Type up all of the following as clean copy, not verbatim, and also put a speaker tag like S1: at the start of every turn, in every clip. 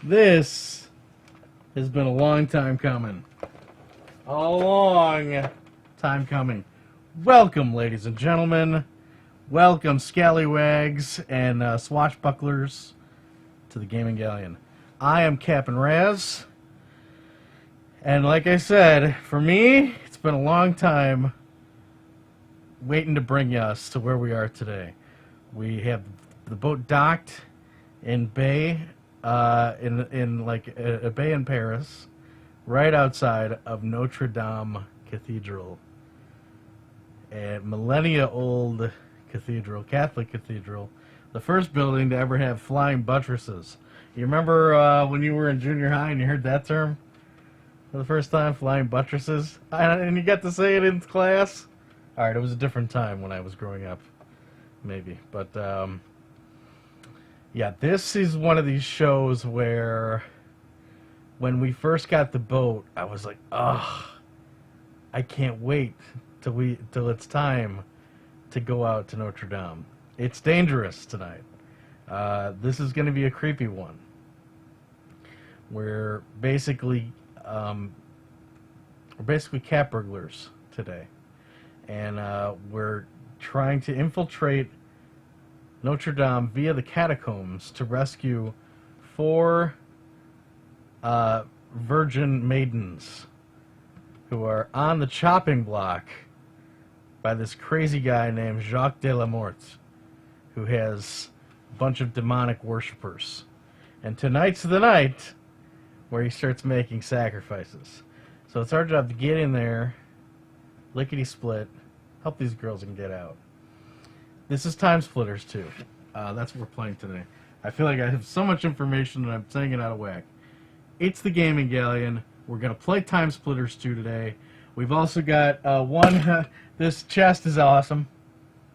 S1: This has been a long time coming. A long time coming. Welcome, ladies and gentlemen. Welcome, scallywags and swashbucklers, to the Gaming Galleon. I am Captain Raz, and like I said, for me, it's been a long time waiting to bring us to where we are today. We have the boat docked in bay, in like a bay in Paris, right outside of Notre Dame Cathedral, a millennia-old cathedral, Catholic cathedral, the first building to ever have flying buttresses. You remember when you were in junior high and you heard that term for the first time, flying buttresses, and you got to say it in class? All right, it was a different time when I was growing up, maybe, but yeah, this is one of these shows where when we first got the boat, I was like, ugh, I can't wait till it's time to go out to Notre Dame. It's dangerous tonight. This is going to be a creepy one. We're basically cat burglars today, and we're trying to infiltrate Notre Dame via the catacombs to rescue 4 virgin maidens who are on the chopping block by this crazy guy named Jacques de la Morte, who has a bunch of demonic worshippers. And tonight's the night where he starts making sacrifices. So it's our job to get in there, lickety-split, help these girls and get out. This is Time Splitters 2. That's what we're playing today. I feel like I have so much information and I'm saying it out of whack. It's the Gaming Galleon. We're going to play Time Splitters 2 today. We've also got this chest is awesome.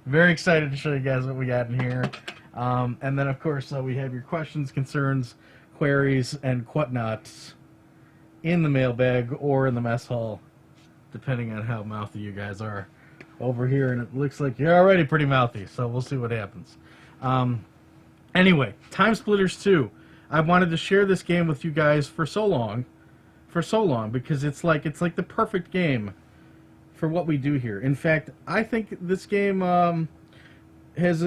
S1: Very excited to show you guys what we got in here. And then, of course, we have your questions, concerns, queries, and whatnots in the mailbag or in the mess hall, depending on how mouthy you guys are over here. And it looks like you're already pretty mouthy, so we'll see what happens. Anyway, Time Splitters 2. I wanted to share this game with you guys for so long, because it's like the perfect game for what we do here. In fact, I think this game has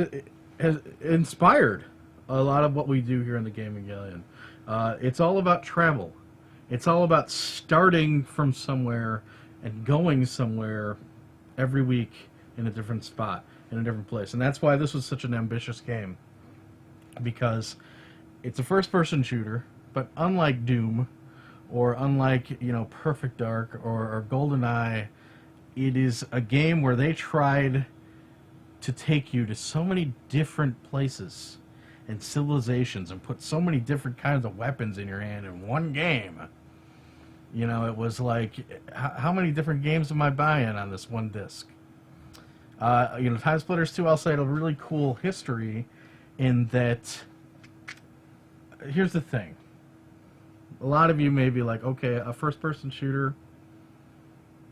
S1: inspired a lot of what we do here in the Gaming Galleon. It's all about travel. It's all about starting from somewhere and going somewhere every week in a different spot, in a different place. And that's why this was such an ambitious game, because it's a first-person shooter, but unlike Doom, or unlike, Perfect Dark, or GoldenEye, it is a game where they tried to take you to so many different places and civilizations and put so many different kinds of weapons in your hand in one game. It was like, how many different games am I buying on this one disc? Time Splitters 2, I'll say, had a really cool history in that, here's the thing. A lot of you may be like, okay, a first-person shooter,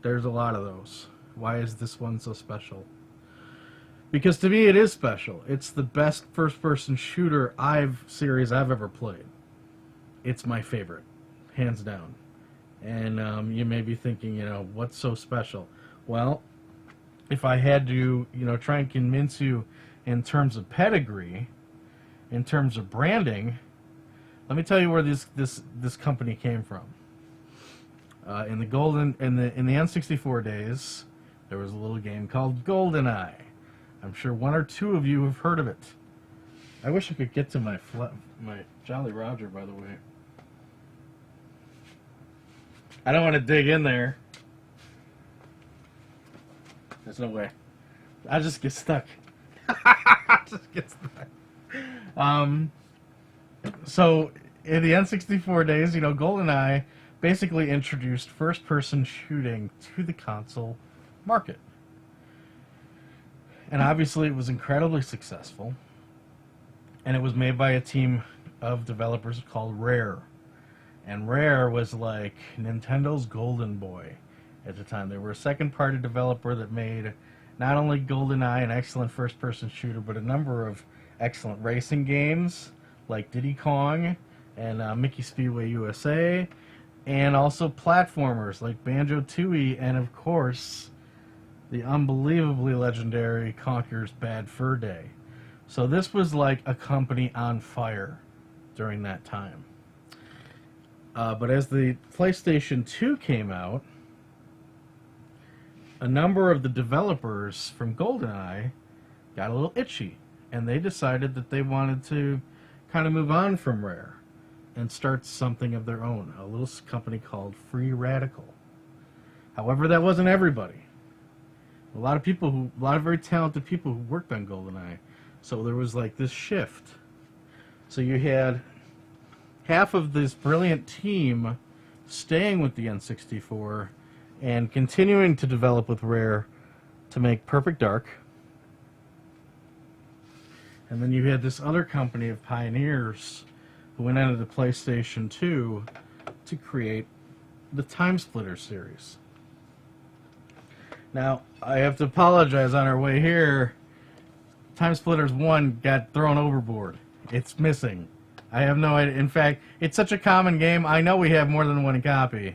S1: there's a lot of those. Why is this one so special? Because to me, it is special. It's the best first-person shooter series I've ever played. It's my favorite, hands down. And you may be thinking, what's so special? Well, if I had to, try and convince you in terms of pedigree, in terms of branding, let me tell you where this company came from. In the N64 days, there was a little game called GoldenEye. I'm sure one or two of you have heard of it. I wish I could get to my Jolly Roger, by the way. I don't want to dig in there. There's no way. I just get stuck. So, in the N64 days, GoldenEye basically introduced first-person shooting to the console market. And obviously it was incredibly successful. And it was made by a team of developers called Rare. And Rare was like Nintendo's golden boy at the time. They were a second-party developer that made not only GoldenEye, an excellent first-person shooter, but a number of excellent racing games like Diddy Kong and Mickey Speedway USA, and also platformers like Banjo-Tooie, and of course, the unbelievably legendary Conker's Bad Fur Day. So this was like a company on fire during that time. But as the PlayStation 2 came out, a number of the developers from GoldenEye got a little itchy, and they decided that they wanted to kind of move on from Rare and start something of their own, a little company called Free Radical. However, that wasn't everybody. A lot of very talented people who worked on GoldenEye. So there was like this shift. So you had half of this brilliant team staying with the N64 and continuing to develop with Rare to make Perfect Dark. And then you had this other company of pioneers who went into the PlayStation 2 to create the Time Splitter series. Now, I have to apologize on our way here. Time Splitters 1 got thrown overboard. It's missing. I have no idea. In fact, it's such a common game. I know we have more than one copy,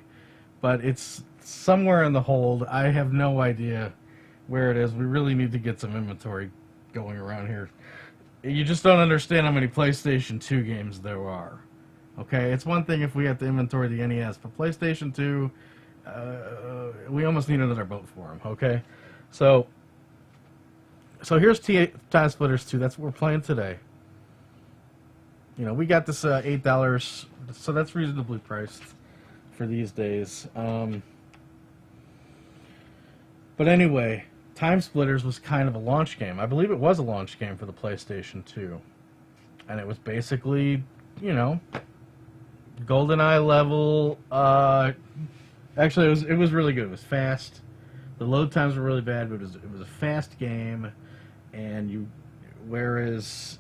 S1: but it's somewhere in the hold. I have no idea where it is. We really need to get some inventory going around here. You just don't understand how many PlayStation 2 games there are. Okay, it's one thing if we have to inventory the NES, but PlayStation 2, we almost need another boat for them. Okay, so here's Time Splitters 2. That's what we're playing today. You know, we got this $8, so that's reasonably priced for these days. But anyway, Time Splitters was kind of a launch game. I believe it was a launch game for the PlayStation 2. And it was basically, you know, GoldenEye level. Actually, it was really good. It was fast. The load times were really bad, but it was a fast game. And whereas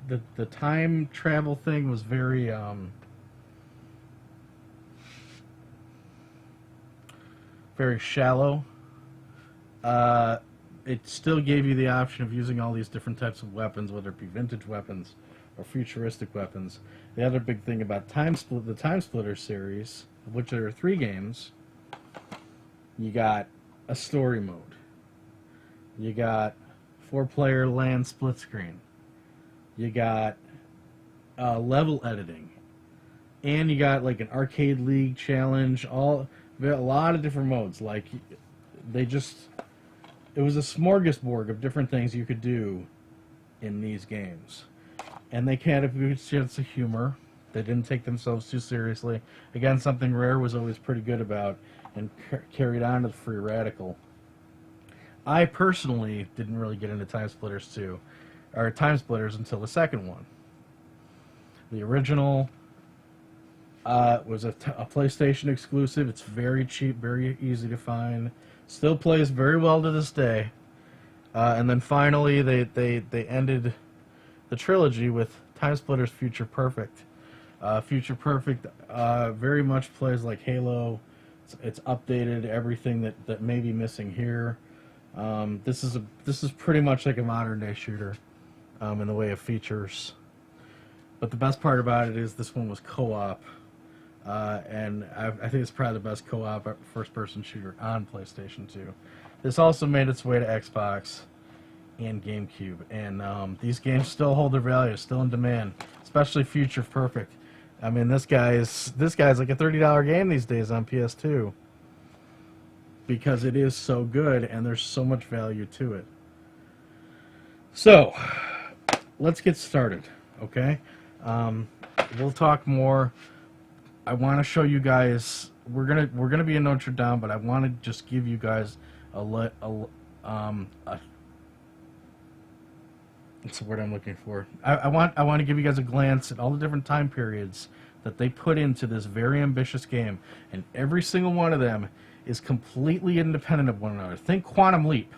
S1: the time travel thing was very very shallow. It still gave you the option of using all these different types of weapons, whether it be vintage weapons or futuristic weapons. The other big thing about the Time Splitter series, of which there are 3 games, you got a story mode. You got 4-player LAN split screen. You got level editing. And you got like an arcade league challenge, a lot of different modes. Like, it was a smorgasbord of different things you could do in these games. And they had a good sense of humor. They didn't take themselves too seriously. Again, something Rare was always pretty good about and carried on to the Free Radical. I personally didn't really get into Time Splitters until the second one. The original was a PlayStation exclusive. It's very cheap, very easy to find. Still plays very well to this day. And then finally, they ended the trilogy with Time Splitters Future Perfect. Future Perfect very much plays like Halo. It's updated everything that may be missing here. This is pretty much like a modern day shooter in the way of features. But the best part about it is this one was co-op. And I think it's probably the best co-op first-person shooter on PlayStation 2. This also made its way to Xbox and GameCube, and these games still hold their value, still in demand, especially Future Perfect. I mean, this guy's like a $30 game these days on PS2 because it is so good and there's so much value to it. So, let's get started, okay? We'll talk more. I want to show you guys. We're gonna be in Notre Dame, but I want to just give you guys what's the word I'm looking for? I want to give you guys a glance at all the different time periods that they put into this very ambitious game, and every single one of them is completely independent of one another. Think Quantum Leap.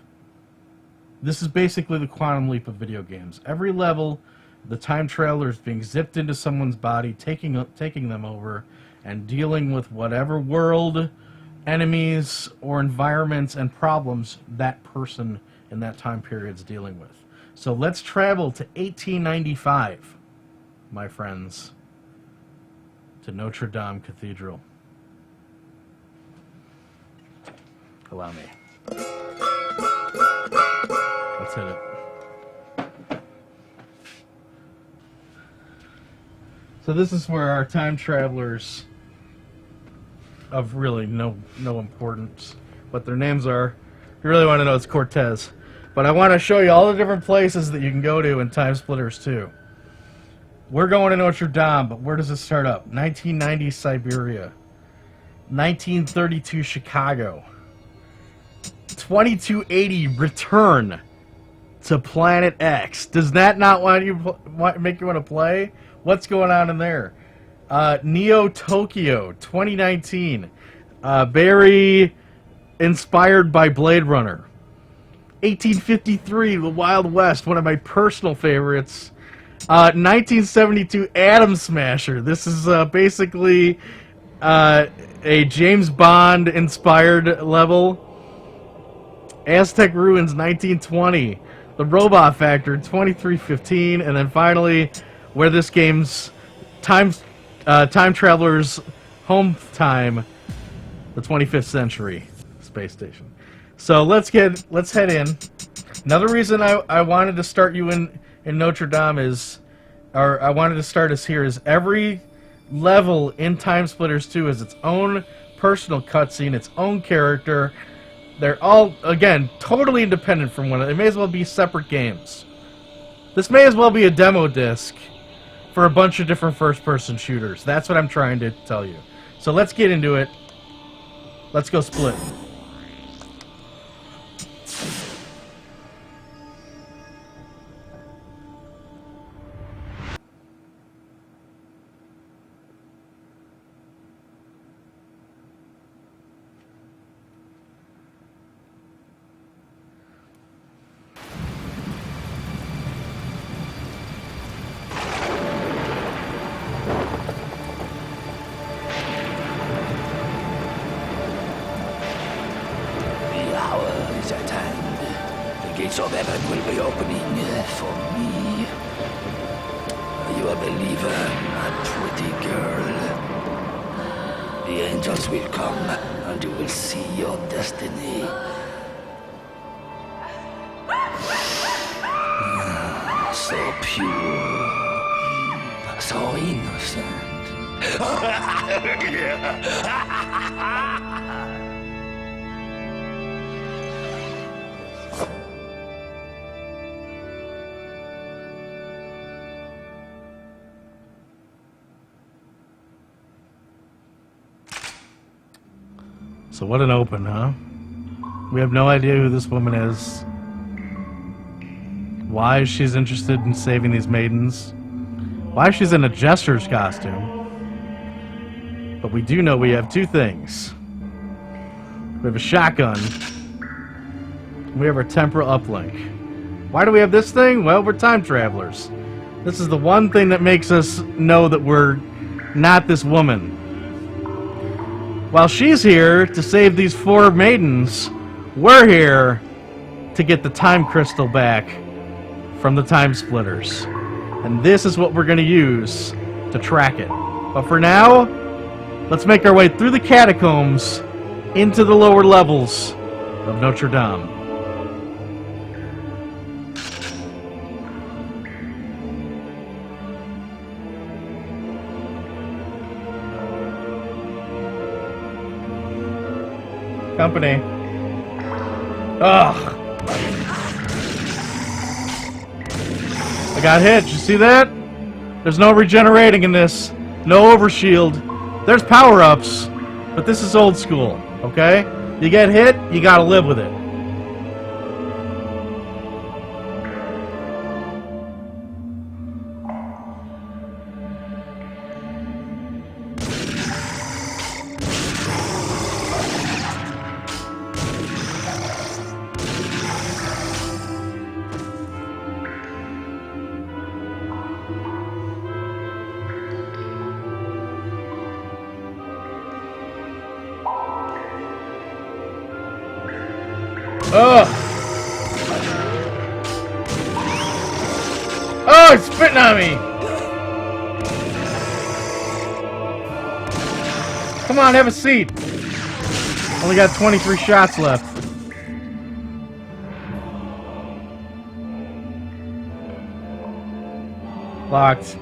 S1: This is basically the Quantum Leap of video games. Every level, the time traveler is being zipped into someone's body, taking them over, and dealing with whatever world, enemies, or environments and problems that person in that time period is dealing with. So let's travel to 1895, my friends. to Notre Dame Cathedral. Allow me. Let's hit it. So this is where our time travelers of really no importance, what their names are. If you really want to know, it's Cortez. But I want to show you all the different places that you can go to in Time Splitters 2. We're going to Notre Dame, but where does it start up? 1990 Siberia. 1932 Chicago. 2280 Return to Planet X. Does that not make you want to play? What's going on in there? Neo Tokyo 2019. Very inspired by Blade Runner. 1853 The Wild West, one of my personal favorites. 1972 Atom Smasher. This is basically a James Bond inspired level. Aztec Ruins 1920. The Robot Factor 2315. And then finally, where this game's time traveler's home time, the 25th century space station. So let's head in. Another reason I wanted to start you in Notre Dame is, or I wanted to start us here, is every level in Time Splitters 2 is its own personal cutscene, its own character. They're all, again, totally independent from one another. They may as well be separate games. This may as well be a demo disc for a bunch of different first-person shooters. That's what I'm trying to tell you. So let's get into it. Let's go split.
S2: Of heaven will be opening for me. Are you a believer, my pretty girl? The angels will come and you will see your destiny. So pure, so innocent.
S1: So what an open, huh? We have no idea who this woman is. Why she's interested in saving these maidens. Why she's in a jester's costume. But we do know we have two things. We have a shotgun. We have our temporal uplink. Why do we have this thing? Well, we're time travelers. This is the one thing that makes us know that we're not this woman. While she's here to save these four maidens, we're here to get the time crystal back from the Time Splitters. And this is what we're going to use to track it. But for now, let's make our way through the catacombs into the lower levels of Notre Dame. Company. Ugh. I got hit. You see that? There's no regenerating in this. No overshield. There's power-ups. But this is old school. Okay? You get hit, you gotta live with it. Ugh! Oh, it's spitting on me! Come on, have a seat. Only got 23 shots left. Locked.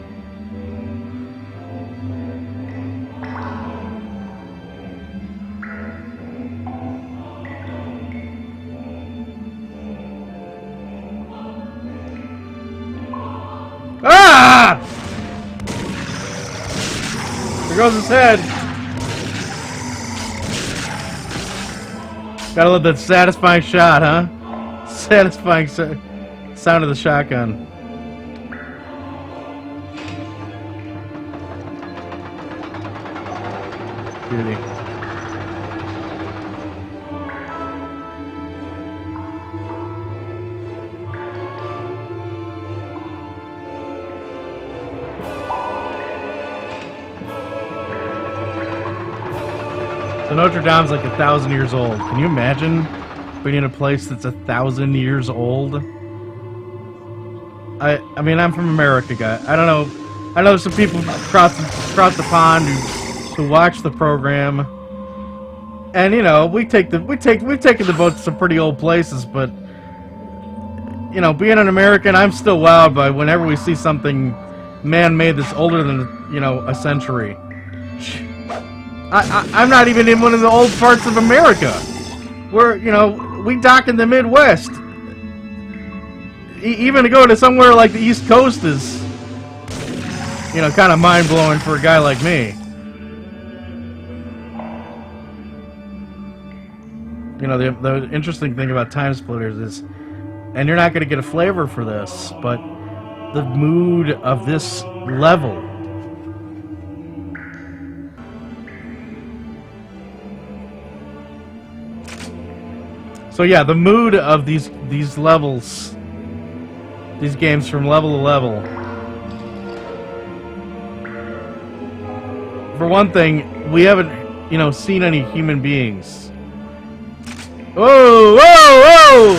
S1: Ah! There goes his head. Gotta love that satisfying shot, huh? Satisfying sound of the shotgun. Beauty. So Notre Dame's like 1,000 years old. Can you imagine being in a place that's 1,000 years old? I mean, I'm from America, guy. I don't know. I know some people across the pond who watch the program, and you know, we've taken the boat to some pretty old places, but you know, being an American, I'm still wowed by whenever we see something man-made that's older than, you know, a century. I'm not even in one of the old parts of America. We're, you know, we dock in the Midwest. Even to go to somewhere like the East Coast is, you know, kind of mind-blowing for a guy like me. You know, the interesting thing about Time Splitters is, and you're not going to get a flavor for this, but the mood of this level. So yeah, the mood of these levels, these games from level to level. For one thing, we haven't, you know, seen any human beings. Whoa, whoa, whoa!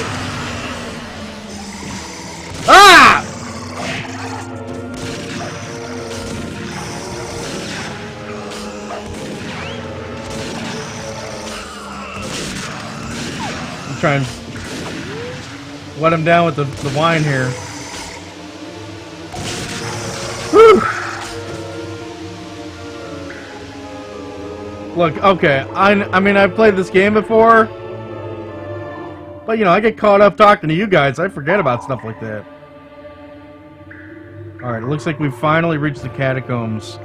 S1: Ah! I'm trying to wet him down with the wine here. Whew. Look, okay, I mean, I've played this game before, but, you know, I get caught up talking to you guys. I forget about stuff like that. Alright, it looks like we've finally reached the catacombs,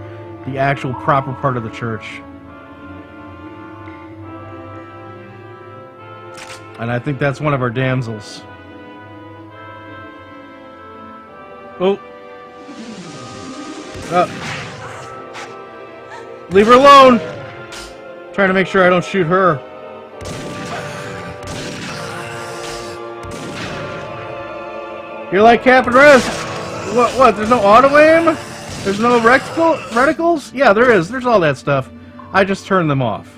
S1: the actual proper part of the church. And I think that's one of our damsels. Oh. Leave her alone! Trying to make sure I don't shoot her. You're like Captain Res. What? There's no auto aim? There's no reticles? Yeah, there is. There's all that stuff. I just turned them off.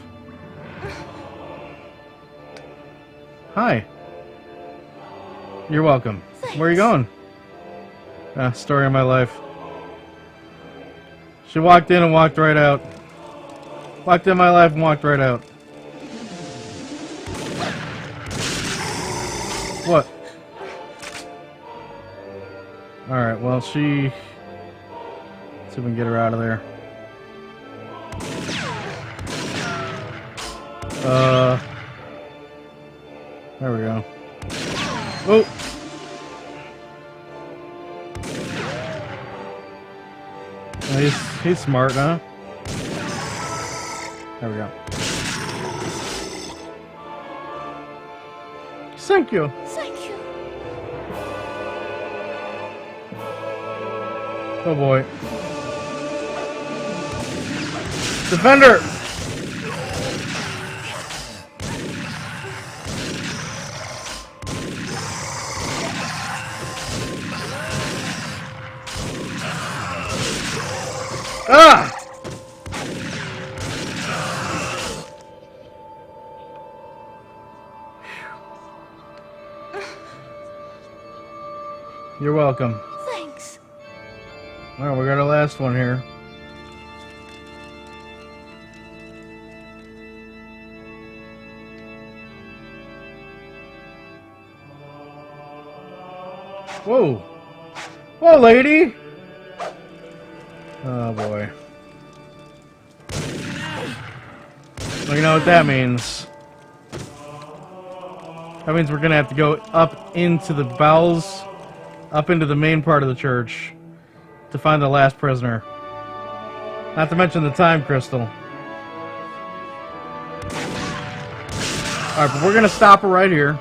S1: Hi. You're welcome.
S3: Thanks.
S1: Where are you going? Story of my life. She walked in and walked right out. Walked in my life and walked right out. What? Alright, well, she... Let's see if we can get her out of there. There we go. Oh! He's smart, huh? There we go. Thank you.
S3: Thank you.
S1: Oh boy. Defender! Ah! You're welcome.
S3: Thanks.
S1: Alright, we got our last one here. Whoa. Whoa, lady. Oh, boy. Well, you know what that means. That means we're going to have to go up into the bowels, up into the main part of the church, to find the last prisoner. Not to mention the time crystal. Alright, but we're going to stop her right here.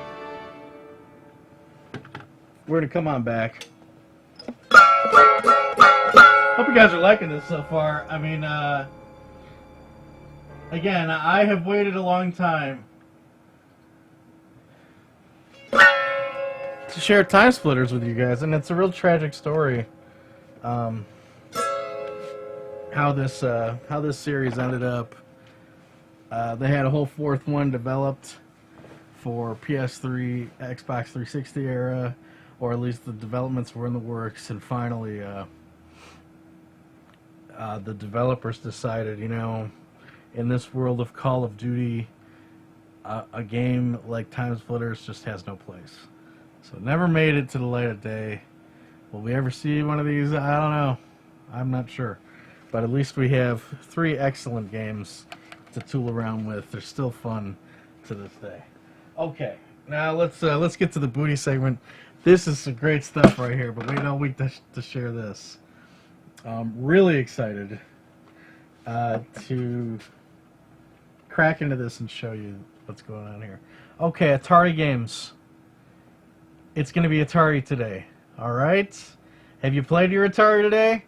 S1: We're going to come on back. Hope you guys are liking this so far. I mean, again, I have waited a long time to share Time Splitters with you guys, and it's a real tragic story. How this series ended up. They had a whole fourth one developed for PS3, Xbox 360 era, or at least the developments were in the works, and finally, the developers decided, you know, in this world of Call of Duty, a game like Time Splitters just has no place. So it never made it to the light of day. Will we ever see one of these? I don't know. I'm not sure. But at least we have 3 excellent games to tool around with. They're still fun to this day. Okay, now let's get to the booty segment. This is some great stuff right here, but wait all week to share this. Really excited to crack into this and show you what's going on here. Okay, Atari games. It's going to be Atari today. All right? Have you played your Atari today?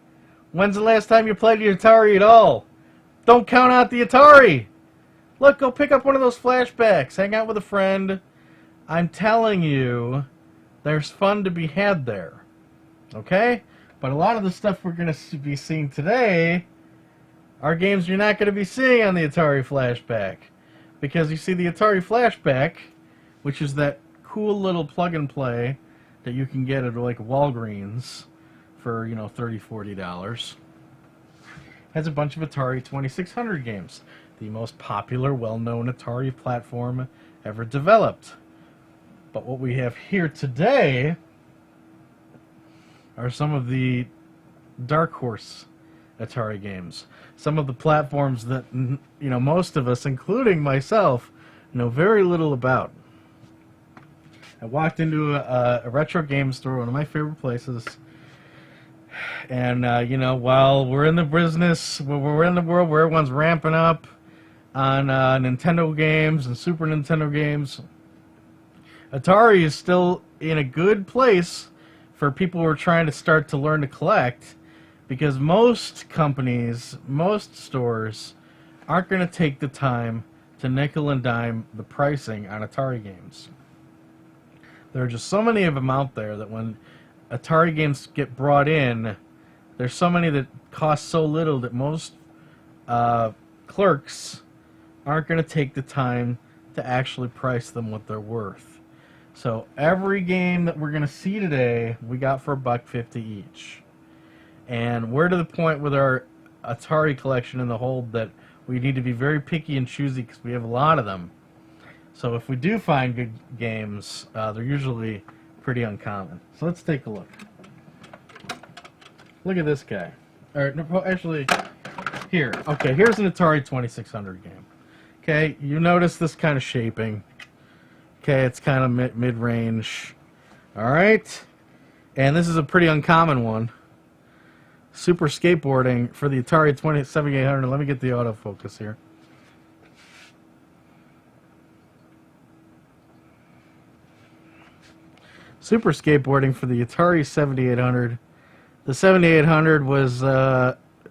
S1: When's the last time you played your Atari at all? Don't count out the Atari. Look, go pick up one of those flashbacks. Hang out with a friend. I'm telling you, there's fun to be had there. Okay? But a lot of the stuff we're going to be seeing today are games you're not going to be seeing on the Atari Flashback. Because you see, the Atari Flashback, which is that cool little plug-and-play that you can get at like Walgreens for, you know, $30, $40, has a bunch of Atari 2600 games. The most popular, well-known Atari platform ever developed. But what we have here today are some of the dark horse Atari games. Some of the platforms that, you know, most of us, including myself, know very little about. I walked into a retro game store, one of my favorite places, and, you know, while we're in the business, we're in the world where everyone's ramping up on Nintendo games and Super Nintendo games, Atari is still in a good place for people who are trying to start to learn to collect, because most companies, most stores, aren't going to take the time to nickel and dime the pricing on Atari games. There are just so many of them out there that when Atari games get brought in, there's so many that cost so little that most clerks aren't going to take the time to actually price them what they're worth. So every game that we're going to see today, we got for $1.50 each. And we're to the point with our Atari collection in the hold that we need to be very picky and choosy because we have a lot of them. So if we do find good games, they're usually pretty uncommon. So let's take a look. Look at this guy. Or, no, actually, here. Okay, here's an Atari 2600 game. Okay, you notice this kind of shaping. Okay, it's kind of mid-range. Alright. And this is a pretty uncommon one. Super Skateboarding for the Atari 7800. Let me get the autofocus here. Super Skateboarding for the Atari 7800. The 7800 was,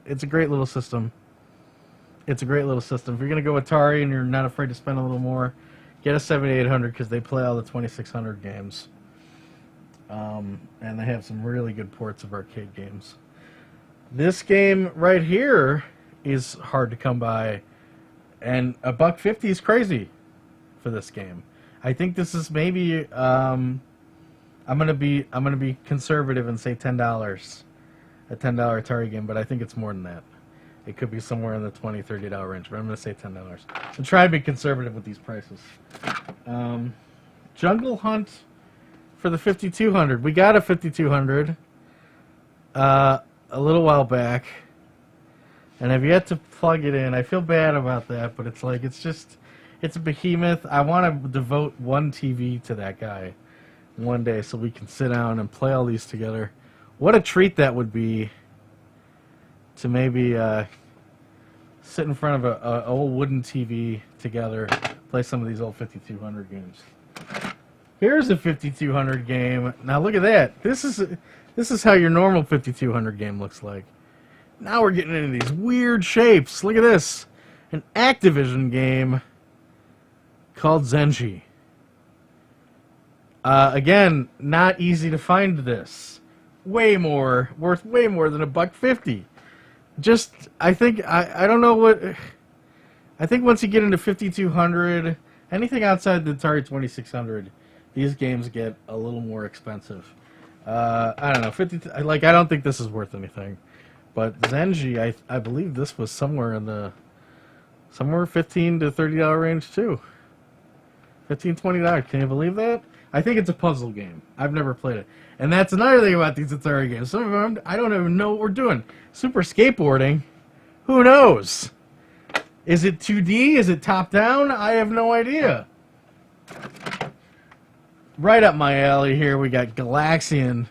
S1: it's a great little system. It's a great little system. If you're going to go Atari and you're not afraid to spend a little more, get a 7800 because they play all the 2600 games. And they have some really good ports of arcade games. This game right here is hard to come by, and $1.50 is crazy for this game. I think this is maybe I'm gonna be conservative and say $10, a $10 Atari game, but I think it's more than that. It could be somewhere in the $20, $30 range, but I'm gonna say $10. So try and be conservative with these prices. Jungle Hunt for the 5200. We got a 5200 a little while back, and I've yet to plug it in. I feel bad about that, but it's like it's a behemoth. I want to devote one TV to that guy one day so we can sit down and play all these together. What a treat that would be to maybe sit in front of a old wooden TV together, play some of these old 5200 games. Here's a 5200 game. Now look at that. This is how your normal 5200 game looks like. Now we're getting into these weird shapes. Look at this. An Activision game called Zenji. Again, not easy to find this. Worth way more than $1.50. Just, I think, I don't know what... I think once you get into 5200, anything outside the Atari 2600, these games get a little more expensive. I don't know, I don't think this is worth anything. But Zenji, I believe this was somewhere $15 to $30 range too. $15, $20. Can you believe that? I think it's a puzzle game. I've never played it. And that's another thing about these Atari games. Some of them, I don't even know what we're doing. Super skateboarding? Who knows? Is it 2D? Is it top-down? I have no idea. Right up my alley here, we got Galleon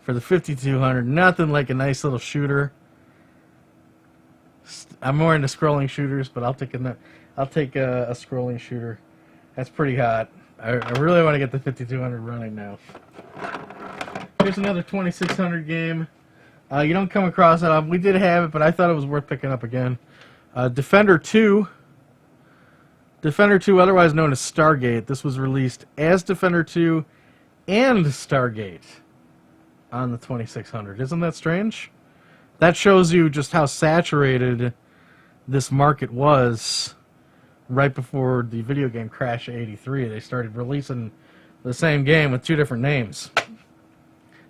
S1: for the 5200. Nothing like a nice little shooter. I'm more into scrolling shooters, but I'll take a scrolling shooter. That's pretty hot. I really want to get the 5200 running now. Here's another 2600 game. You don't come across it. We did have it, but I thought it was worth picking up again. Defender 2. Defender 2, otherwise known as Stargate. This was released as Defender 2 and Stargate on the 2600. Isn't that strange? That shows you just how saturated this market was right before the video game crash of '83. They started releasing the same game with two different names,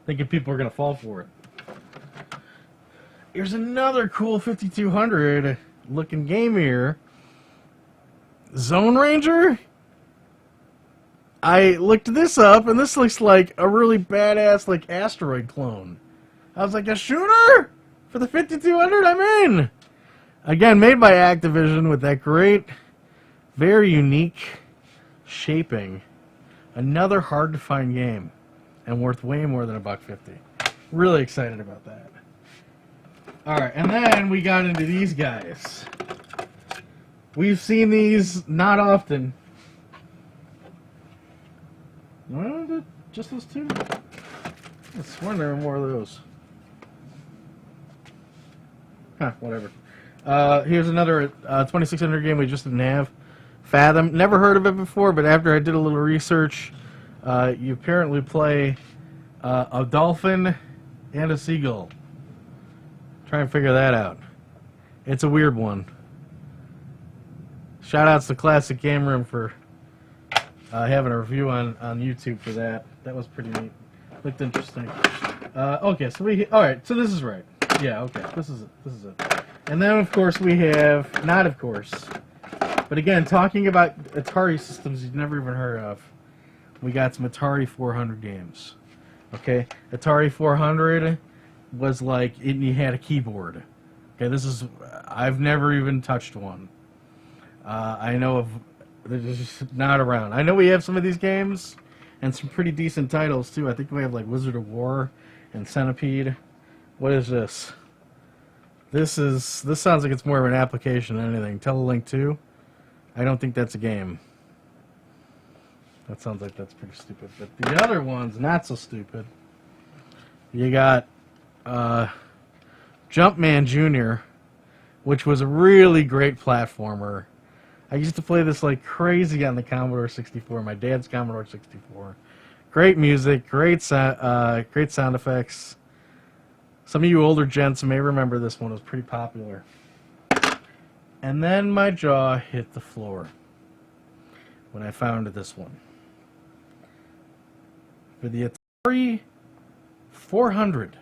S1: thinking people were going to fall for it. Here's another cool 5200 looking game here. Zone Ranger? I looked this up, and this looks like a really badass, like, asteroid clone. I was like, a shooter? For the 5200? I'm in! Again, made by Activision with that great, very unique shaping. Another hard-to-find game, and worth way more than $1.50. Really excited about that. Alright, and then we got into these guys. We've seen these not often. Well, just those two? I swear there were more of those. Huh, whatever. Here's another 2600 game we just didn't have. Fathom. Never heard of it before, but after I did a little research, you apparently play a dolphin and a seagull. Try and figure that out. It's a weird one. Shoutouts to Classic Game Room for having a review on YouTube for that. That was pretty neat. Looked interesting. Okay, so alright, so this is right. Yeah, okay, this is it. And then, of course, we have, not of course, but again, talking about Atari systems you've never even heard of, we got some Atari 400 games. Okay, Atari 400 was like, you had a keyboard. Okay, I've never even touched one. I know of, they're just not around. I know we have some of these games, and some pretty decent titles, too. I think we have, like, Wizard of War and Centipede. What is this? This sounds like it's more of an application than anything. Telelink 2? I don't think that's a game. That sounds like that's pretty stupid. But the other one's not so stupid. You got Jumpman Jr., which was a really great platformer. I used to play this like crazy on the Commodore 64, my dad's Commodore 64. Great music, great sound effects. Some of you older gents may remember this one. It was pretty popular. And then my jaw hit the floor when I found this one. For the Atari 400.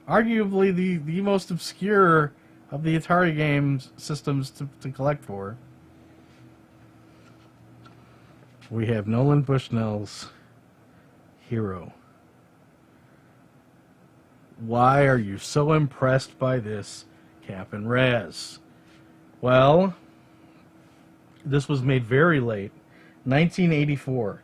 S1: Arguably the most obscure of the Atari games systems to collect for. We have Nolan Bushnell's Hero. Why are you so impressed by this, Cap and Raz? Well, this was made very late, 1984.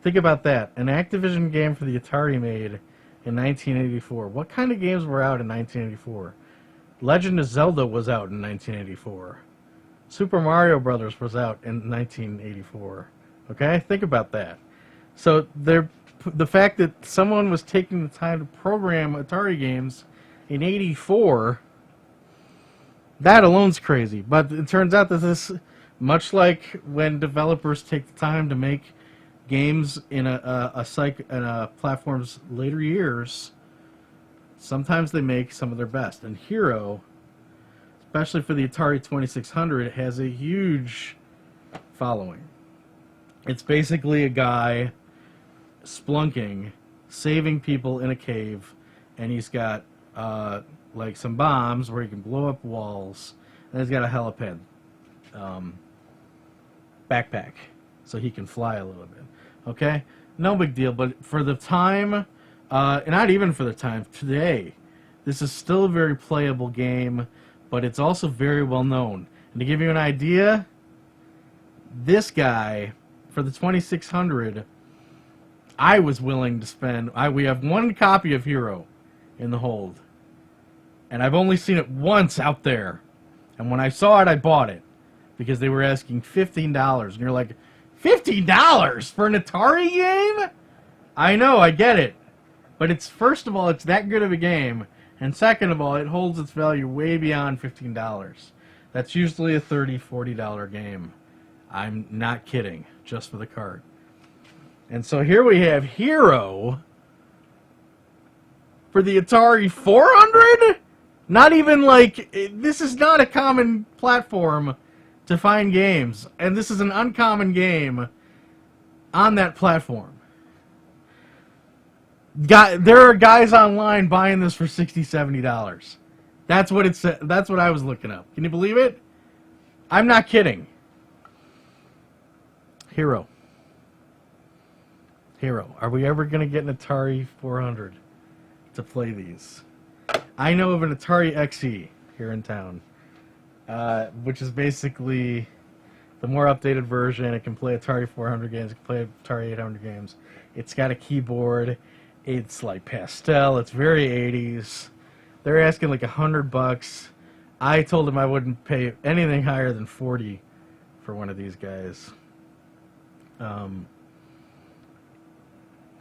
S1: Think about that. An Activision game for the Atari made in 1984. What kind of games were out in 1984? Legend of Zelda was out in 1984. Super Mario Brothers was out in 1984. Okay? Think about that. So the fact that someone was taking the time to program Atari games in 84, that alone's crazy. But it turns out that this, much like when developers take the time to make games in a platform's later years, sometimes they make some of their best. And Hero, especially for the Atari 2600, has a huge following. It's basically a guy splunking, saving people in a cave, and he's got like some bombs where he can blow up walls, and he's got a helipad backpack so he can fly a little bit. Okay, no big deal. But for the time, not even for the time today, this is still a very playable game, but it's also very well known. And to give you an idea, this guy for the 2600. I was willing to spend... we have one copy of Hero in the hold. And I've only seen it once out there. And when I saw it, I bought it. Because they were asking $15. And you're like, $15 for an Atari game? I know, I get it. But it's, first of all, it's that good of a game. And second of all, it holds its value way beyond $15. That's usually a $30, $40 game. I'm not kidding. Just for the card. And so here we have Hero for the Atari 400? Not even like... This is not a common platform to find games. And this is an uncommon game on that platform. There are guys online buying this for $60, $70. That's what it said. That's what I was looking up. Can you believe it? I'm not kidding. Hero. Are we ever going to get an Atari 400 to play these? I know of an Atari XE here in town, which is basically the more updated version. It can play Atari 400 games, it can play Atari 800 games. It's got a keyboard. It's like pastel. It's very 80s. They're asking like $100. I told them I wouldn't pay anything higher than $40 for one of these guys.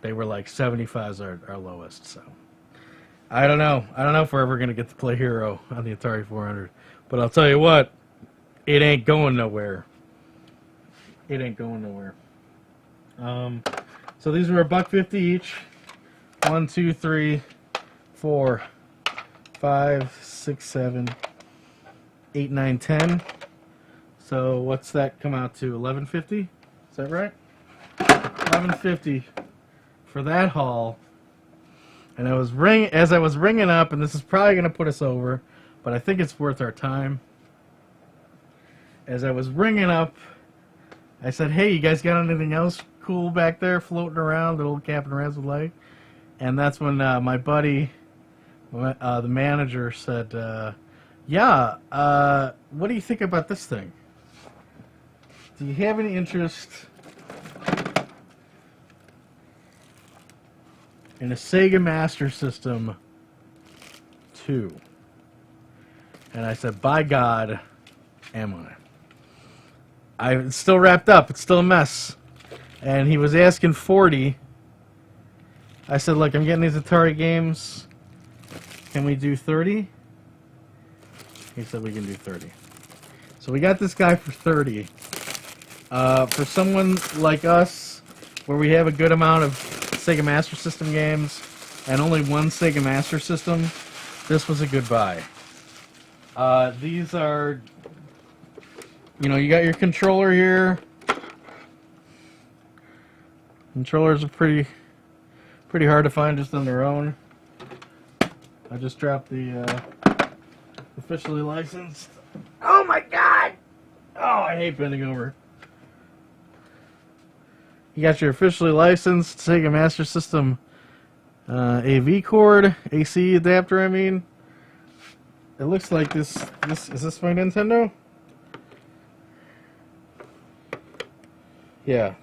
S1: They were like 75 is our lowest, so I don't know. I don't know if we're ever going to get to play Hero on the Atari 400. But I'll tell you what, it ain't going nowhere. It ain't going nowhere. So these were $1.50 each. 1, 2, 3, 4, 5, 6, 7, 8, 9, 10. So what's that come out to? $11.50? Is that right? $11.50 for that haul. And as I was ringing up, and this is probably going to put us over, but I think it's worth our time. As I was ringing up, I said, "Hey, you guys got anything else cool back there floating around that old Cap and Raz would like?" And that's when my buddy, the manager, said, "Yeah, what do you think about this thing? Do you have any interest in a Sega Master System 2?" And I said, "By God, am I?" It's still wrapped up. It's still a mess. And he was asking $40. I said, "Look, I'm getting these Atari games. Can we do $30?" He said, "We can do $30." So we got this guy for $30. For someone like us, where we have a good amount of Sega Master System games and only one Sega Master System, this was a good buy. These are, you got your controller here. Controllers are pretty hard to find just on their own. I just dropped the officially licensed. Oh my God! Oh, I hate bending over. You got your officially licensed Sega Master System AV cord, AC adapter. I mean, it looks like this. Is this my Nintendo? Yeah,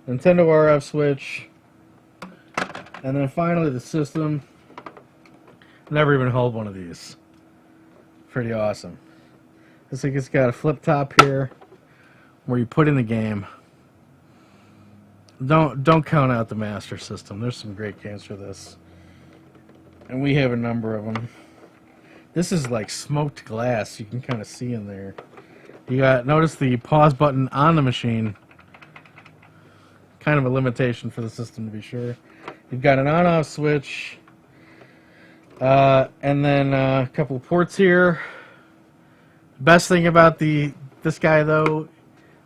S1: Nintendo RF switch, and then finally the system. Never even held one of these. Pretty awesome. Looks like it's got a flip top here where you put in the game. Don't count out the Master System. There's some great games for this, and we have a number of them. This is like smoked glass. You can kind of see in there. You got notice the pause button on the machine. Kind of a limitation for the system, to be sure. You've got an on-off switch, and then a couple of ports here. Best thing about this guy, though,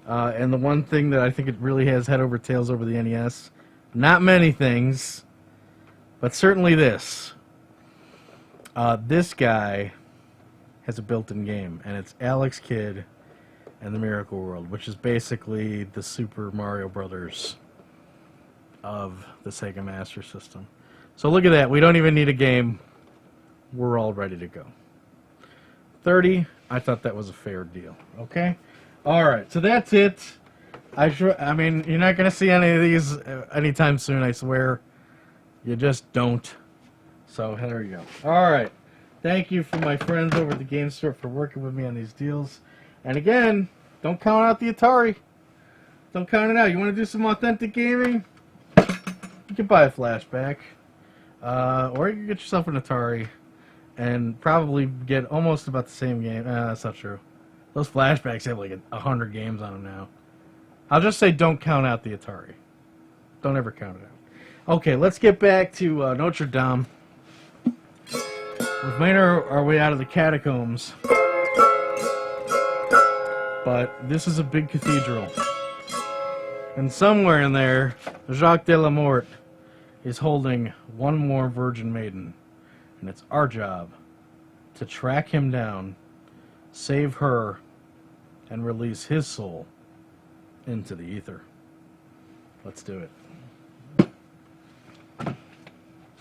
S1: and the one thing that I think it really has head over tails over the NES, not many things, but certainly this. This guy has a built-in game, and it's Alex Kidd and the Miracle World, which is basically the Super Mario Brothers of the Sega Master System. So look at that. We don't even need a game. We're all ready to go. 30. I thought that was a fair deal. Okay? All right. So that's it. I mean, you're not going to see any of these anytime soon, I swear. You just don't. So there you go. All right. Thank you for my friends over at the Game Store for working with me on these deals. And again, don't count out the Atari. Don't count it out. You want to do some authentic gaming? You can buy a flashback. Or you can get yourself an Atari and probably get almost about the same game. That's not true. Those flashbacks have like 100 games on them now. I'll just say don't count out the Atari. Don't ever count it out. Okay, let's get back to Notre Dame. We've made our way out of the catacombs. But this is a big cathedral. And somewhere in there, Jacques de la Morte is holding one more virgin maiden. And it's our job to track him down, save her, and release his soul into the ether. Let's do it.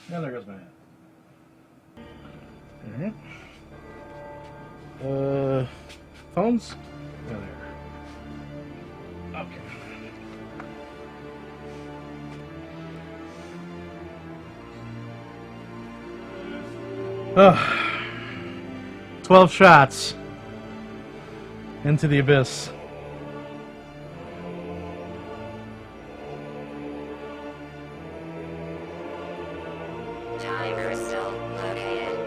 S1: Now there goes my hat. Alright. Phones? Oh, there. Okay. Oh. 12 shots into the abyss.
S3: Time crystal located.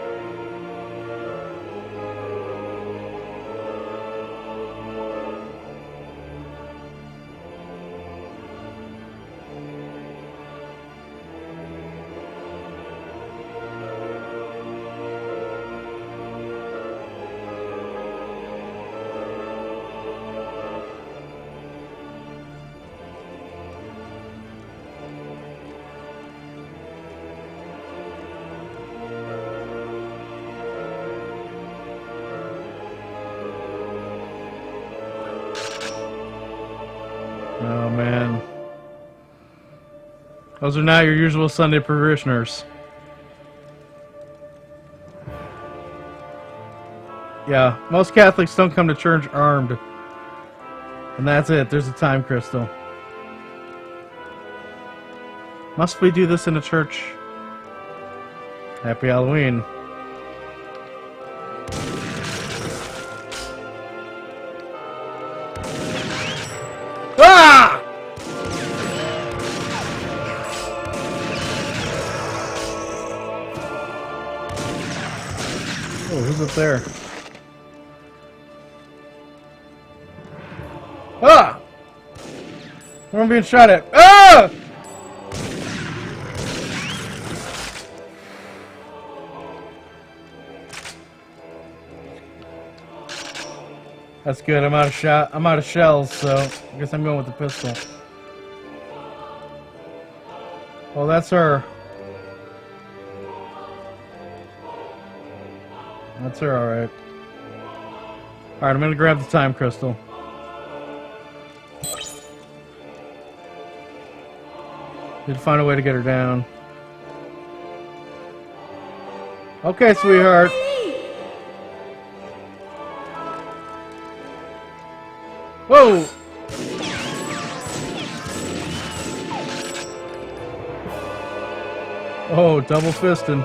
S1: Oh, man. Those are not your usual Sunday parishioners. Yeah, most Catholics don't come to church armed. And that's it. There's a time crystal. Must we do this in a church? Happy Halloween. Ah! Oh, who's up there? Ah! I'm being shot at. Ah! That's good. I'm out of shells, so I guess I'm going with the pistol. Oh, that's her. That's her, alright. Alright, I'm gonna grab the time crystal. Need to find a way to get her down. Okay, sweetheart. Whoa! Oh, double fisting.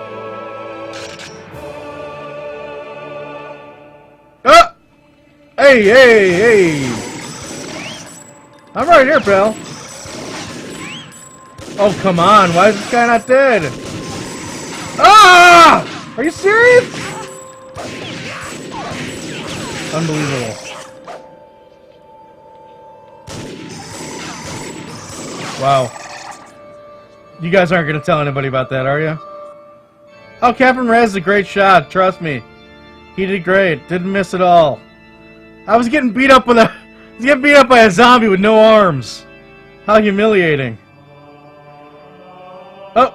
S1: Ah! Hey, hey, hey! I'm right here, pal. Oh, come on. Why is this guy not dead? Ah! Are you serious? Unbelievable. Wow. You guys aren't going to tell anybody about that, are you? Oh, Captain Rez is a great shot. Trust me. He did great. Didn't miss at all. I was getting beat up with a... I was getting beat up by a zombie with no arms. How humiliating. Oh.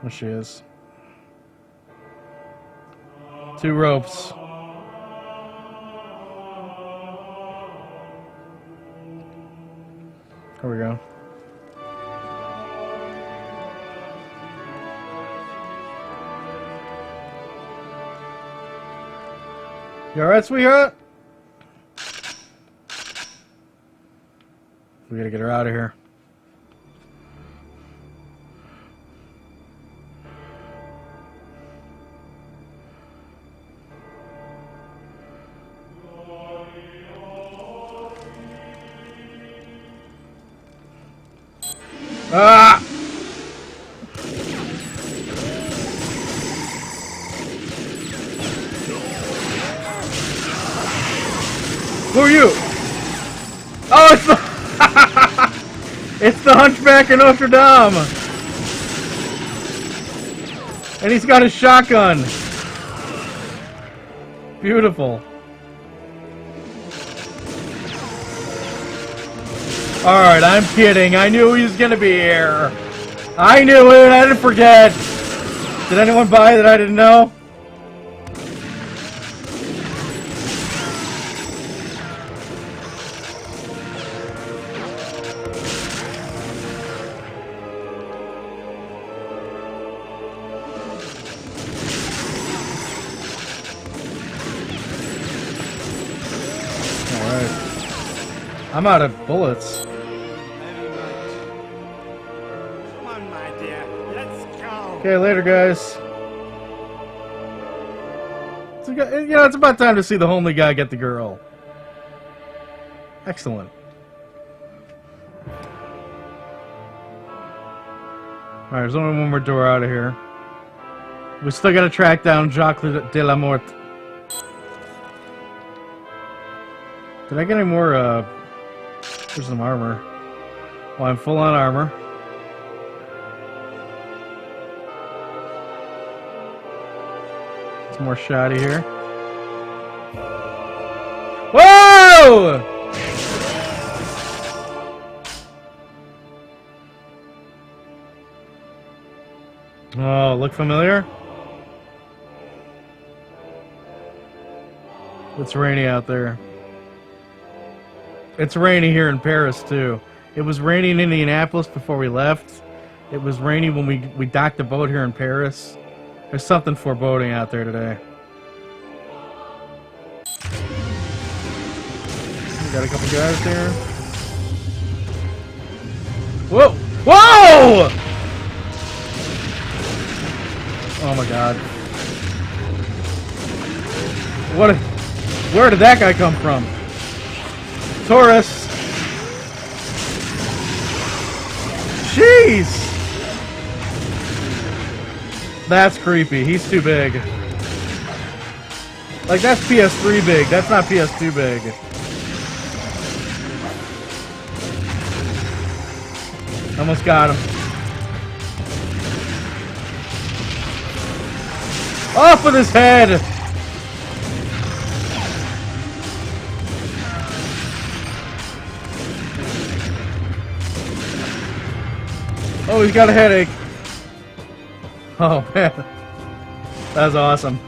S1: There she is. 2 ropes. Here we go. You alright, sweetheart? We gotta get her out of here. Ah! Who are you? Oh, it's the it's the Hunchback of Notre Dame, and he's got a shotgun. Beautiful. Alright, I'm kidding. I knew he was gonna be here. I knew it. I didn't forget. Did anyone buy that I didn't know? Alright. I'm out of bullets. Okay, later, guys. It's about time to see the homely guy get the girl. Excellent. Alright, there's only one more door out of here. We still gotta track down Jacques de la Mort. Did I get any more, There's some armor. Well, I'm full on armor. Some more shoddy here. Whoa! Oh, look familiar? It's rainy out there. It's rainy here in Paris, too. It was rainy in Indianapolis before we left. It was rainy when we docked the boat here in Paris. There's something foreboding out there today. We got a couple guys here. Whoa! Whoa! Oh my god. Where did that guy come from? Taurus! Jeez! That's creepy. He's too big. Like, that's PS3 big. That's not PS2 big. Almost got him. Off with his head! Oh, he's got a headache. Oh, man. That was awesome.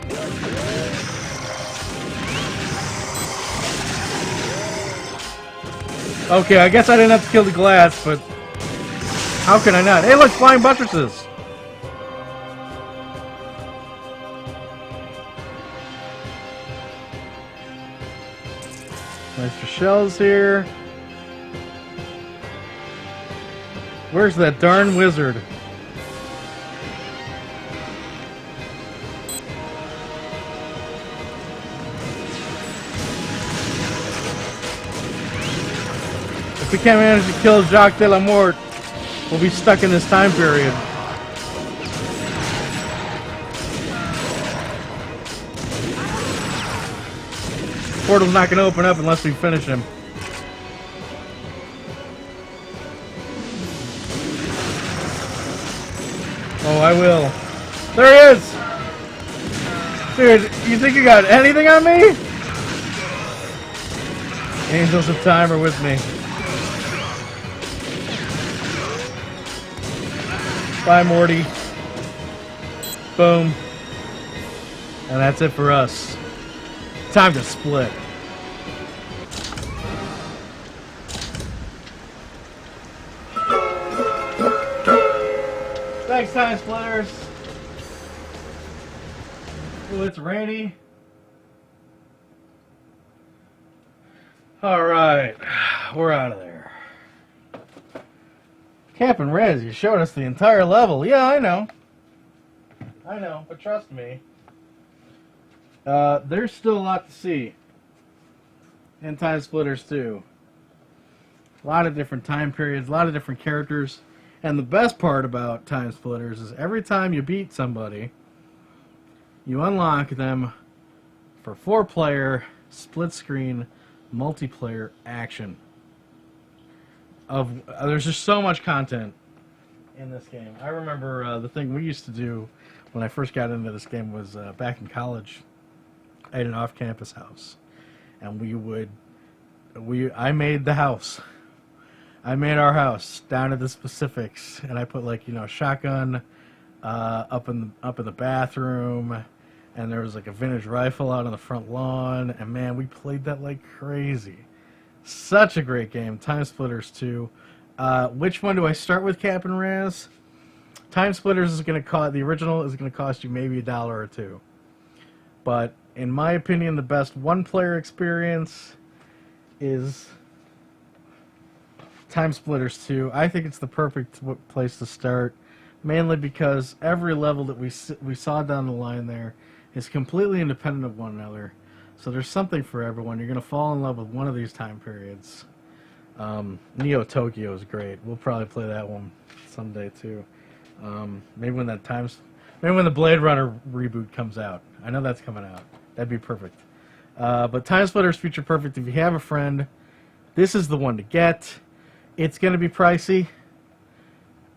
S1: Okay, I guess I didn't have to kill the glass, but how can I not? Hey, look, flying buttresses! Extra shells here. Where's that darn wizard? If we can't manage to kill Jacques de la Mort, we'll be stuck in this time period. Portal's not going to open up unless we finish him. Oh, I will. There he is! Dude, you think you got anything on me? Angels of Time are with me. Bye, Morty. Boom. And that's it for us. Time to split. Thanks, Time Splitters. Ooh, it's rainy. Alright, we're out of there. Camp and Rez, you showed us the entire level. Yeah, I know. I know, but trust me. There's still a lot to see. In Time Splitters 2. A lot of different time periods, a lot of different characters. And the best part about Time Splitters is every time you beat somebody, you unlock them for 4-player, split-screen, multiplayer action. There's just so much content in this game. I remember the thing we used to do when I first got into this game was back in college. I had an off-campus house, and I made the house. I made our house down to the specifics, and I put shotgun up in the bathroom, and there was like a vintage rifle out on the front lawn, and man, we played that like crazy. Such a great game, Time Splitters 2. Which one do I start with, Cap and Raz? Time Splitters is going to cost, the original is going to cost you maybe $1 or $2. But in my opinion, the best one-player experience is Time Splitters 2. I think it's the perfect place to start, mainly because every level that we saw down the line there is completely independent of one another. So there's something for everyone. You're going to fall in love with one of these time periods. Neo Tokyo is great. We'll probably play that one someday too. Maybe when the Blade Runner reboot comes out. I know that's coming out. That'd be perfect. But Time Splitters Future Perfect, if you have a friend, this is the one to get. It's going to be pricey.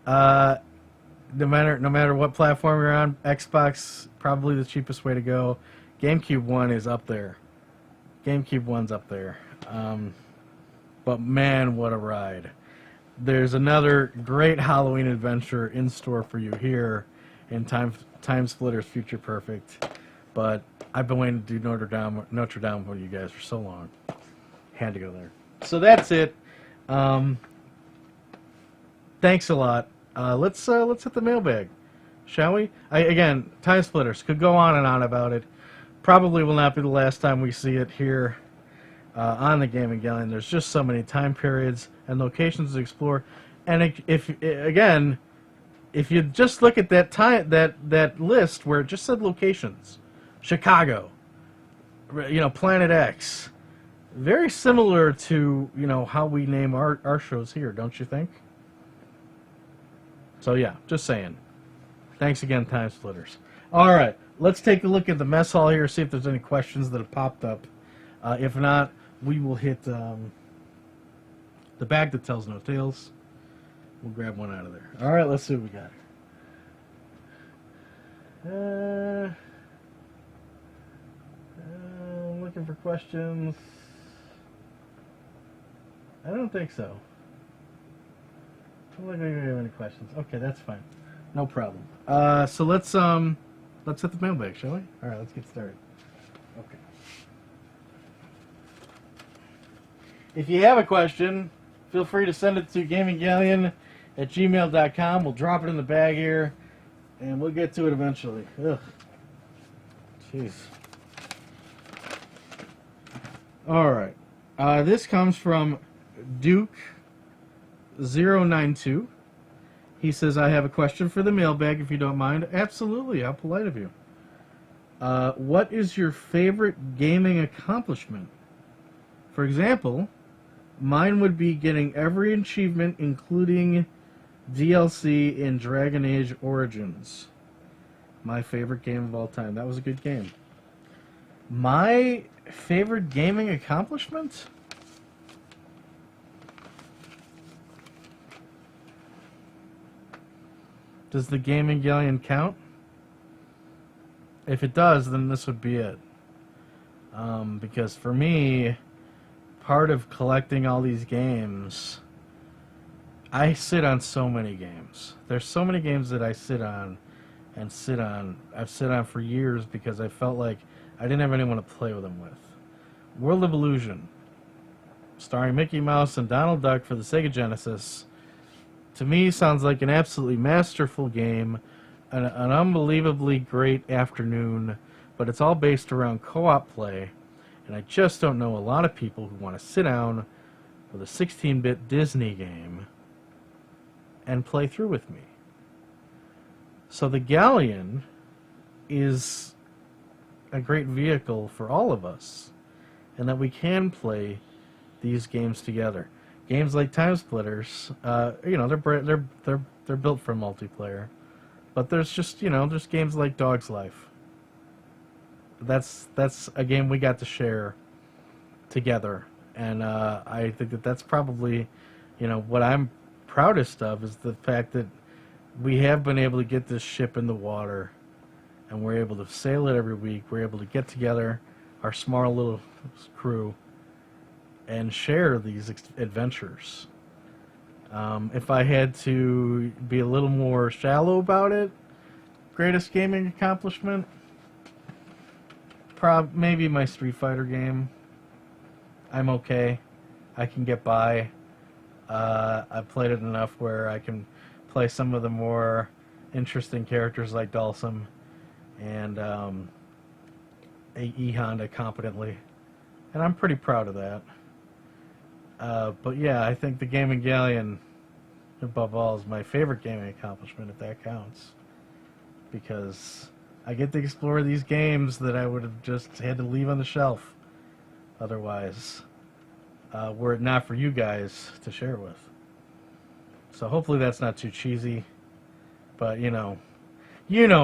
S1: No matter what platform you're on, Xbox, probably the cheapest way to go. GameCube 1 is up there. GameCube 1's up there. But man, what a ride. There's another great Halloween adventure in store for you here in Time Splitters Future Perfect. But I've been waiting to do Notre Dame for you guys for so long. Had to go there. So that's it. Thanks a lot. Let's hit the mailbag, shall we? Again, Time Splitters could go on and on about it. Probably will not be the last time we see it here on the Gaming Galleon. There's just so many time periods and locations to explore. And if you just look at that list where it just said locations, Chicago, Planet X, very similar to how we name our shows here, don't you think? So yeah, just saying. Thanks again, Time Splitters. All right, let's take a look at the mess hall here, see if there's any questions that have popped up. If not, we will hit the bag that tells no tales. We'll grab one out of there. All right, let's see what we got. I'm looking for questions. I don't think so. I don't think we have any questions. Okay, that's fine. No problem. So let's hit the mailbag, shall we? All right, let's get started. Okay. If you have a question, feel free to send it to gaminggalleon@gmail.com. We'll drop it in the bag here, and we'll get to it eventually. Ugh. Jeez. All right. This comes from Duke092. He says, I have a question for the mailbag, if you don't mind. Absolutely. How polite of you. What is your favorite gaming accomplishment? For example, mine would be getting every achievement, including DLC in Dragon Age Origins. My favorite game of all time. That was a good game. My favorite gaming accomplishment? Does the Gaming Galleon count? If it does, then this would be it. Because for me, part of collecting all these games, I sit on so many games. There's so many games that I sit on and sit on. I've sit on for years because I felt like I didn't have anyone to play with them with. World of Illusion, starring Mickey Mouse and Donald Duck for the Sega Genesis, to me sounds like an absolutely masterful game, an unbelievably great afternoon, but it's all based around co-op play, and I just don't know a lot of people who want to sit down with a 16-bit Disney game and play through with me. So the Galleon is a great vehicle for all of us, and that we can play these games together. Games like Time Splitters, they're built for multiplayer, but there's just there's games like Dog's Life. That's a game we got to share together, and I think that's probably what I'm proudest of is the fact that we have been able to get this ship in the water, and we're able to sail it every week. We're able to get together, our small little crew, and share these adventures. If I had to be a little more shallow about it, greatest gaming accomplishment, maybe my Street Fighter game. I'm okay. I can get by. I've played it enough where I can play some of the more interesting characters like Dhalsim and E Honda competently, and I'm pretty proud of that. But yeah, I think the Gaming Galleon, above all, is my favorite gaming accomplishment, if that counts. Because I get to explore these games that I would have just had to leave on the shelf otherwise, were it not for you guys to share with. So hopefully that's not too cheesy. But, you know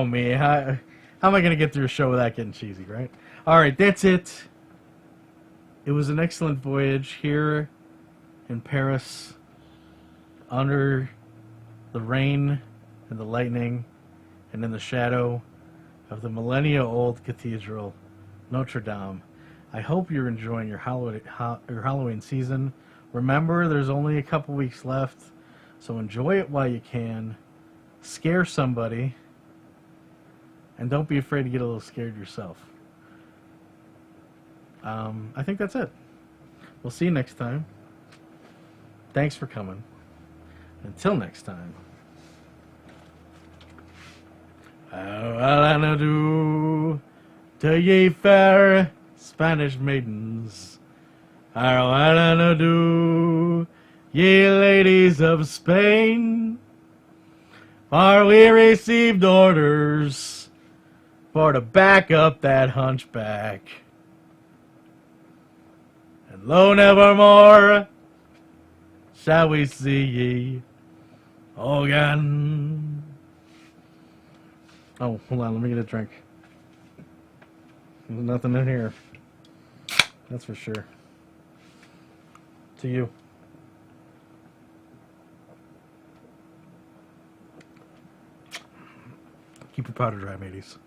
S1: me. How am I going to get through a show without getting cheesy, right? All right, that's it. It was an excellent voyage here in Paris, under the rain and the lightning, and in the shadow of the millennium-old cathedral, Notre Dame. I hope you're enjoying your Halloween season. Remember, there's only a couple weeks left, so enjoy it while you can. Scare somebody, and don't be afraid to get a little scared yourself. I think that's it. We'll see you next time. Thanks for coming. Until next time. How I know do to ye fair Spanish maidens. How I know do ye ladies of Spain. For we received orders for to back up that hunchback. And lo, nevermore shall we see ye again. Oh, hold on, let me get a drink. There's nothing in here. That's for sure. To you. Keep your powder dry, mateys.